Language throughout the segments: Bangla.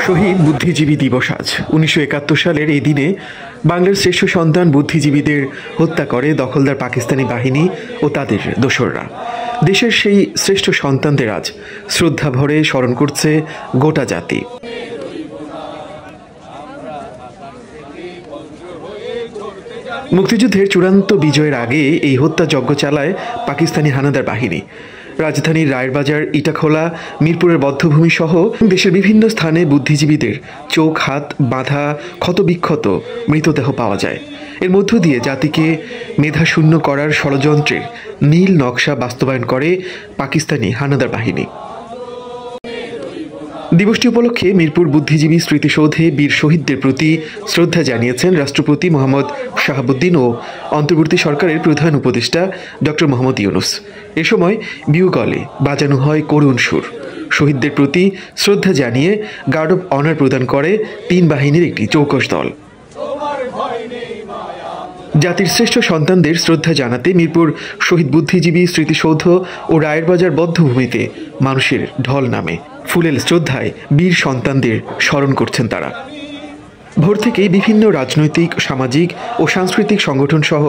শহীদ বুদ্ধিজীবী দিবস আজ। 1971 সালের এই দিনে বাংলার শ্রেষ্ঠ সন্তান বুদ্ধিজীবীদের হত্যা করে দখলদার পাকিস্তানি বাহিনী ও তাদের দোসররা। দেশের সেই শ্রেষ্ঠ সন্তানদের আজ শ্রদ্ধা ভরে স্মরণ করছে গোটা জাতি। মুক্তিযুদ্ধের চূড়ান্ত বিজয়ের আগে এই হত্যাযজ্ঞ চালায় পাকিস্তানি হানাদার বাহিনী। রাজধানীর রায়েরবাজার, ইটাখোলা, মিরপুরের বধ্যভূমি সহ দেশের বিভিন্ন স্থানে বুদ্ধিজীবীদের চোখ হাত বাঁধা, ক্ষতবিক্ষত মৃতদেহ পাওয়া যায়। এর মধ্য দিয়ে জাতিকে মেধাশূন্য করার ষড়যন্ত্রের নীল নকশা বাস্তবায়ন করে পাকিস্তানি হানাদার বাহিনী। দিবসটি উপলক্ষে মিরপুর বুদ্ধিজীবী স্মৃতিসৌধে বীর শহীদদের প্রতি শ্রদ্ধা জানিয়েছেন রাষ্ট্রপতি মোহাম্মদ শাহাবুদ্দিন ও অন্তর্বর্তী সরকারের প্রধান উপদেষ্টা ডক্টর মোহাম্মদ ইউনূস। এ সময় বিউগলে বাজানো হয় করুণ সুর। শহীদদের প্রতি শ্রদ্ধা জানিয়ে গার্ড অব অনার প্রদান করে 3 বাহিনীর একটি চৌকস দল। জাতির শ্রেষ্ঠ সন্তানদের শ্রদ্ধা জানাতে মিরপুর শহীদ বুদ্ধিজীবী স্মৃতিসৌধ ও রায়েরবাজার বধ্যভূমিতে মানুষের ঢল নামে। ফুলেল শ্রদ্ধায় বীর সন্তানদের স্মরণ করছেন তারা। ভোর থেকেই বিভিন্ন রাজনৈতিক, সামাজিক ও সাংস্কৃতিক সংগঠন সহ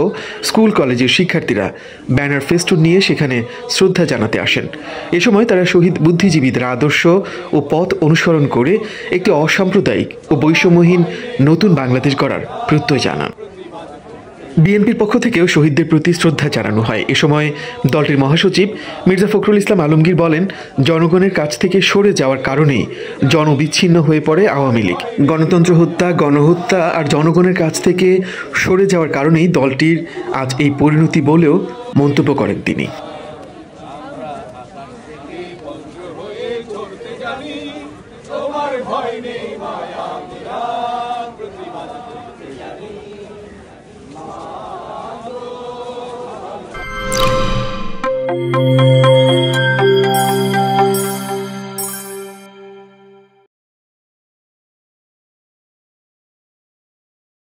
স্কুল কলেজের শিক্ষার্থীরা ব্যানার ফেস্টুন নিয়ে সেখানে শ্রদ্ধা জানাতে আসেন। এ সময় তারা শহীদ বুদ্ধিজীবীদের আদর্শ ও পথ অনুসরণ করে একটি অসাম্প্রদায়িক ও বৈষম্যহীন নতুন বাংলাদেশ গড়ার প্রত্যয় জানান। বিএনপির পক্ষ থেকেও শহীদদের প্রতি শ্রদ্ধা জানানো হয়। এ সময় দলটির মহাসচিব মির্জা ফখরুল ইসলাম আলমগীর বলেন, জনগণের কাছ থেকে সরে যাওয়ার কারণেই জনবিচ্ছিন্ন হয়ে পড়ে আওয়ামী লীগ। গণতন্ত্র হত্যা, গণহত্যা আর জনগণের কাছ থেকে সরে যাওয়ার কারণেই দলটির আজ এই পরিণতি বলেও মন্তব্য করেন তিনি। তোমার ভয় নেই মায়া